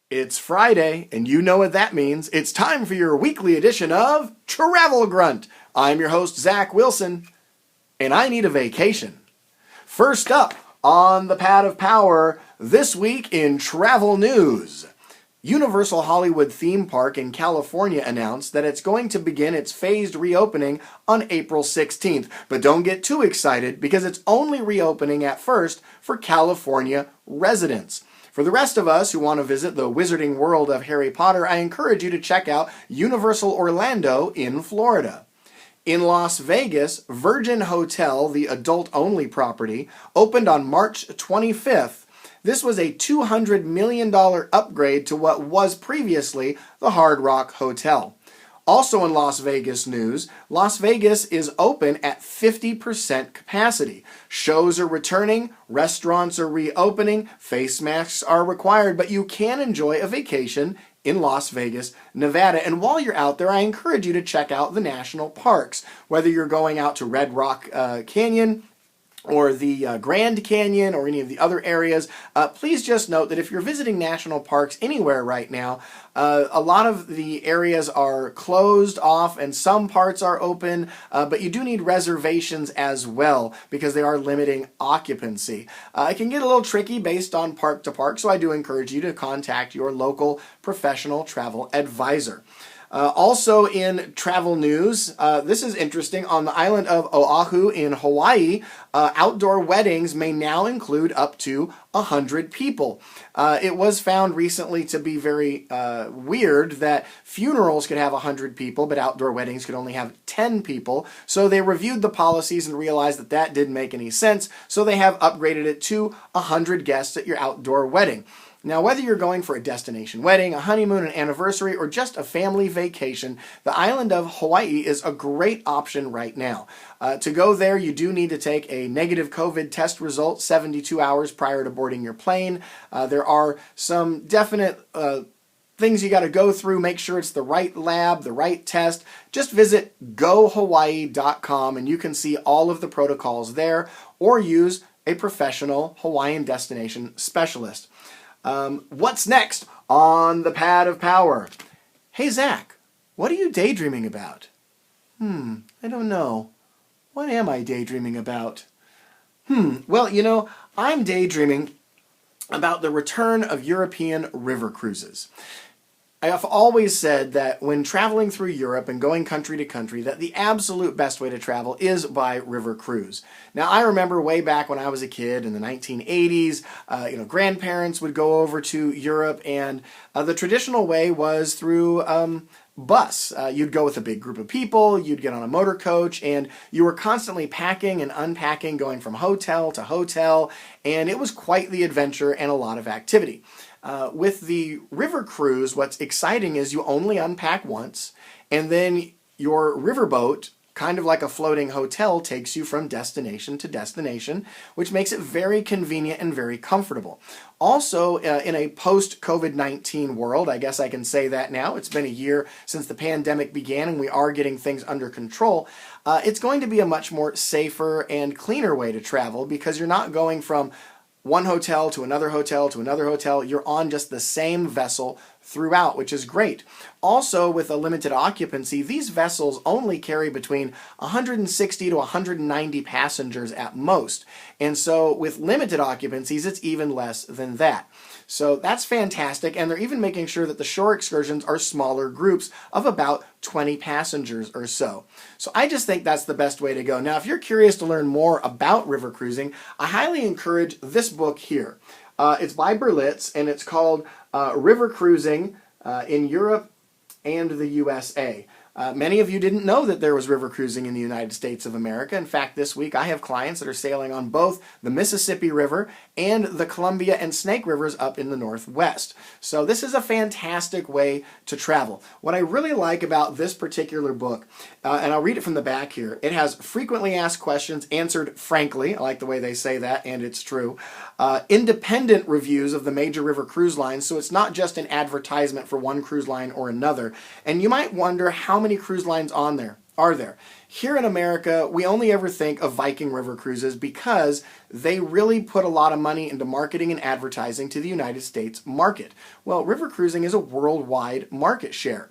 It's Friday, and you know what that means. It's time for your weekly edition of Travel Grunt. I'm your host, Zac Wilson, and I need a vacation. First up on the pad of power, this week in travel news. Universal Hollywood Theme Park in California announced that it's going to begin its phased reopening on April 16th. But don't get too excited because it's only reopening at first for California residents. For the rest of us who want to visit the wizarding world of Harry Potter, I encourage you to check out Universal Orlando in Florida. In Las Vegas, Virgin Hotel, the adult-only property, opened on March 25th. This was a $200 million upgrade to what was previously the Hard Rock Hotel. Also in Las Vegas news, Las Vegas is open at 50% capacity. Shows are returning, restaurants are reopening, face masks are required, but you can enjoy a vacation in Las Vegas, Nevada. And while you're out there, I encourage you to check out the national parks. Whether you're going out to Red Rock Canyon, or the Grand Canyon, or any of the other areas, please just note that if you're visiting national parks anywhere right now, a lot of the areas are closed off and some parts are open, but you do need reservations as well because they are limiting occupancy. It can get a little tricky based on park to park, so I do encourage you to contact your local professional travel advisor. Also in travel news, this is interesting. On the island of Oahu in Hawaii, outdoor weddings may now include up to 100 people. It was found recently to be very weird that funerals could have 100 people, but outdoor weddings could only have 10 people. So they reviewed the policies and realized that that didn't make any sense, so they have upgraded it to 100 guests at your outdoor wedding. Now, whether you're going for a destination wedding, a honeymoon, an anniversary, or just a family vacation, the island of Hawaii is a great option right now. To go there, you do need to take a negative COVID test result 72 hours prior to boarding your plane. There are some definite things you got to go through. Make sure it's the right lab, the right test. Just visit gohawaii.com and you can see all of the protocols there, or use a professional Hawaiian destination specialist. What's next on the pad of power? Hey, Zac, what are you daydreaming about? I don't know. What am I daydreaming about? Well, I'm daydreaming about the return of European river cruises. I have always said that when traveling through Europe and going country to country, that the absolute best way to travel is by river cruise. Now, I remember way back when I was a kid in the 1980s, grandparents would go over to Europe, and the traditional way was through bus. You'd go with a big group of people, you'd get on a motor coach, and you were constantly packing and unpacking, going from hotel to hotel, and it was quite the adventure and a lot of activity. With the river cruise, what's exciting is you only unpack once, and then your riverboat, kind of like a floating hotel, takes you from destination to destination, which makes it very convenient and very comfortable. Also, in a post-COVID-19 world, I guess I can say that now, it's been a year since the pandemic began and we are getting things under control, it's going to be a much more safer and cleaner way to travel because you're not going from one hotel to another hotel to another hotel. You're on just the same vessel throughout, which is great. Also, with a limited occupancy, these vessels only carry between 160 to 190 passengers at most. And so with limited occupancies, it's even less than that. So that's fantastic, and they're even making sure that the shore excursions are smaller groups of about 20 passengers or so. So I just think that's the best way to go. Now, if you're curious to learn more about river cruising, I highly encourage this book here. It's by Berlitz, and it's called River Cruising in Europe and the USA. Many of you didn't know that there was river cruising in the United States of America. In fact, this week I have clients that are sailing on both the Mississippi River and the Columbia and Snake Rivers up in the Northwest. So this is a fantastic way to travel. What I really like about this particular book, and I'll read it from the back here, it has frequently asked questions answered frankly. I like the way they say that, and it's true. Independent reviews of the major river cruise lines, so it's not just an advertisement for one cruise line or another. And you might wonder how many cruise lines on there are there? Here in America, we only ever think of Viking river cruises because they really put a lot of money into marketing and advertising to the United States market. Well, river cruising is a worldwide market share.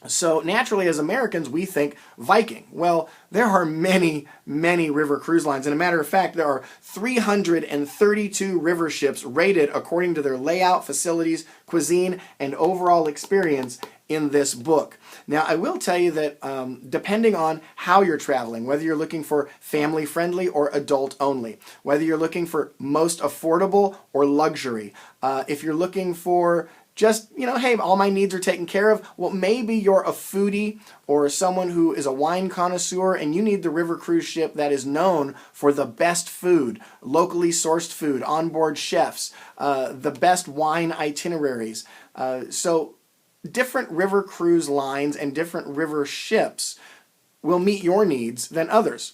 So naturally, as Americans, we think Viking. Well, there are many, many river cruise lines. And a matter of fact, there are 332 river ships rated according to their layout, facilities, cuisine, and overall experience in this book. Now, I will tell you that depending on how you're traveling, whether you're looking for family-friendly or adult-only, whether you're looking for most affordable or luxury, if you're looking for just, hey, all my needs are taken care of. Well, maybe you're a foodie or someone who is a wine connoisseur and you need the river cruise ship that is known for the best food, locally sourced food, onboard chefs, the best wine itineraries. So different river cruise lines and different river ships will meet your needs than others.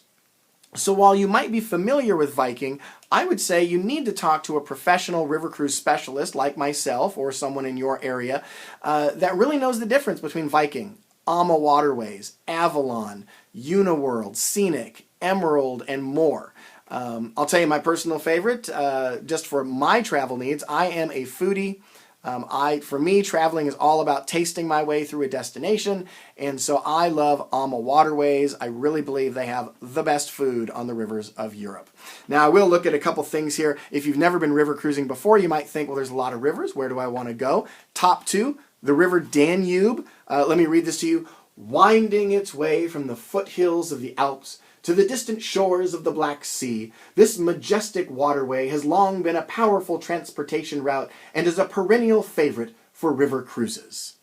So while you might be familiar with Viking, I would say you need to talk to a professional river cruise specialist like myself or someone in your area that really knows the difference between Viking, AMA Waterways, Avalon, Uniworld, Scenic, Emerald, and more. I'll tell you my personal favorite, just for my travel needs. I am a foodie. For me, traveling is all about tasting my way through a destination, and so I love AMA Waterways. I really believe they have the best food on the rivers of Europe. Now, I will look at a couple things here. If you've never been river cruising before, you might think, well, there's a lot of rivers. Where do I want to go? Top two, the River Danube. Let me read this to you. Winding its way from the foothills of the Alps to the distant shores of the Black Sea, this majestic waterway has long been a powerful transportation route and is a perennial favorite for river cruises.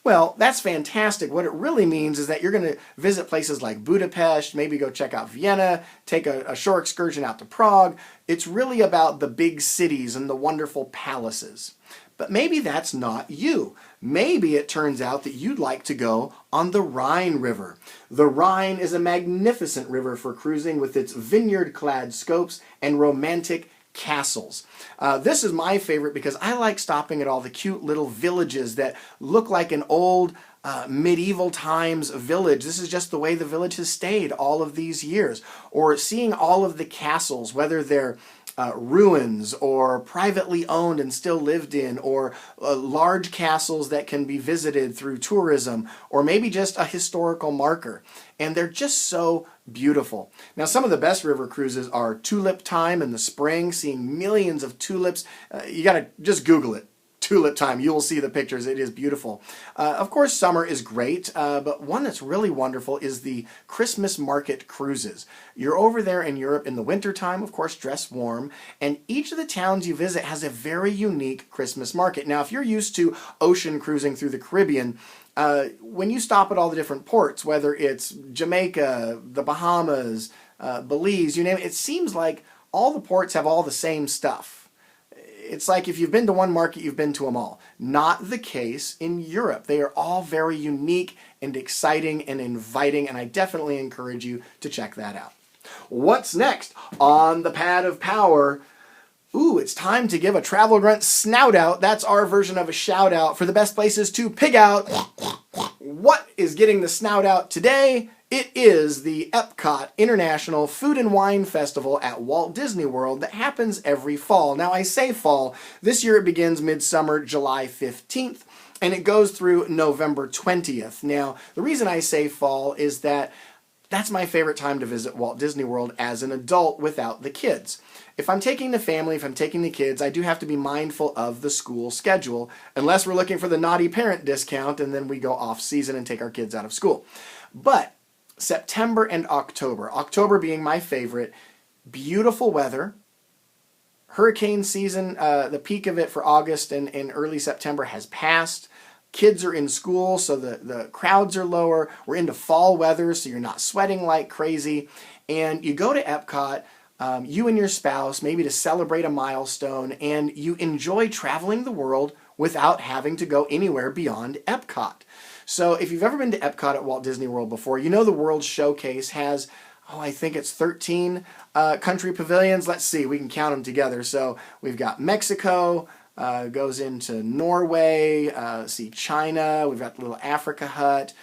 Well, that's fantastic. What it really means is that you're going to visit places like Budapest, maybe go check out Vienna, take a shore excursion out to Prague. It's really about the big cities and the wonderful palaces. But maybe that's not you. Maybe it turns out that you'd like to go on the Rhine River. The Rhine is a magnificent river for cruising with its vineyard-clad slopes and romantic castles. This is my favorite because I like stopping at all the cute little villages that look like an old medieval times village. This is just the way the village has stayed all of these years. Or seeing all of the castles, whether they're ruins or privately owned and still lived in, or large castles that can be visited through tourism, or maybe just a historical marker. And they're just so beautiful. Now, some of the best river cruises are tulip time in the spring, seeing millions of tulips. You got to just Google it. Tulip time. You will see the pictures. It is beautiful. Of course, summer is great, but one that's really wonderful is the Christmas market cruises. You're over there in Europe in the wintertime, of course, dress warm, and each of the towns you visit has a very unique Christmas market. Now, if you're used to ocean cruising through the Caribbean, when you stop at all the different ports, whether it's Jamaica, the Bahamas, Belize, you name it, it seems like all the ports have all the same stuff. It's like if you've been to one market, you've been to them all. Not the case in Europe. They are all very unique and exciting and inviting, and I definitely encourage you to check that out. What's next on the Pad of Power? Ooh, it's time to give a Travel Grunt snout out. That's our version of a shout out for the best places to pig out. What is getting the snout out today? It is the Epcot International Food and Wine Festival at Walt Disney World that happens every fall. Now, I say fall. This year it begins midsummer, July 15th, and it goes through November 20th. Now, the reason I say fall is that that's my favorite time to visit Walt Disney World as an adult without the kids. If I'm taking the family, if I'm taking the kids, I do have to be mindful of the school schedule, unless we're looking for the naughty parent discount and then we go off season and take our kids out of school. But September and October being my favorite, beautiful weather, hurricane season, the peak of it for August and early September has passed. Kids are in school, so the crowds are lower. We're into fall weather, so you're not sweating like crazy. And you go to Epcot, you and your spouse, maybe to celebrate a milestone, and you enjoy traveling the world without having to go anywhere beyond Epcot. So if you've ever been to Epcot at Walt Disney World before, you know the World Showcase has, I think it's 13 country pavilions. Let's see, we can count them together. So we've got Mexico, goes into Norway, see China, we've got the little Africa hut,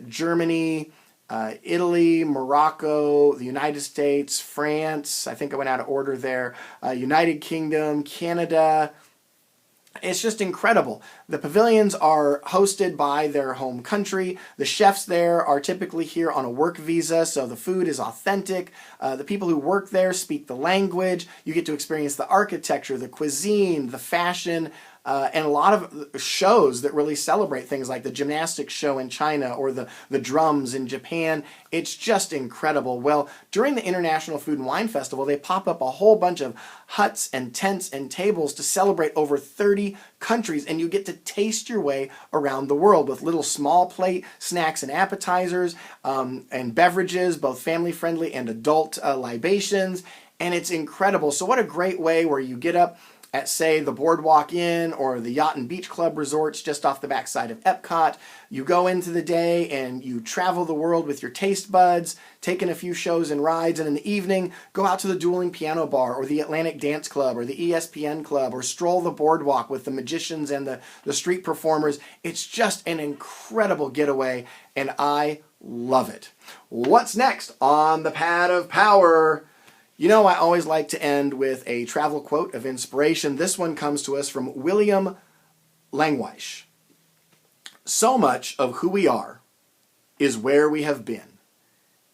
Germany, Italy, Morocco, the United States, France. I think I went out of order there. United Kingdom, Canada. It's just incredible. The pavilions are hosted by their home country. The chefs there are typically here on a work visa, so the food is authentic. The people who work there speak the language. You get to experience the architecture, the cuisine, the fashion, and a lot of shows that really celebrate things like the gymnastics show in China or the drums in Japan. It's just incredible. Well, during the International Food and Wine Festival, they pop up a whole bunch of huts and tents and tables to celebrate over 30 countries, and you get to taste your way around the world with little small plate snacks and appetizers and beverages, both family-friendly and adult libations, and it's incredible. So what a great way where you get up at, say, the Boardwalk Inn or the Yacht and Beach Club resorts just off the backside of Epcot. You go into the day and you travel the world with your taste buds, taking a few shows and rides, and in the evening, go out to the Dueling Piano Bar or the Atlantic Dance Club or the ESPN Club or stroll the boardwalk with the magicians and the street performers. It's just an incredible getaway, and I love it. What's next on the Pad of Power? You know, I always like to end with a travel quote of inspiration. This one comes to us from William Langweish. So much of who we are is where we have been.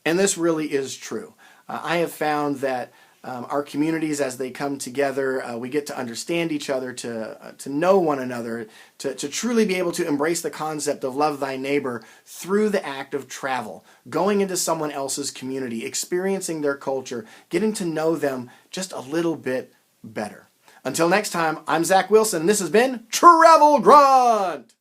And this really is true. I have found that our communities, as they come together, we get to understand each other, to know one another, to truly be able to embrace the concept of love thy neighbor through the act of travel, going into someone else's community, experiencing their culture, getting to know them just a little bit better. Until next time, I'm Zac Wilson, and this has been Travel Grunt!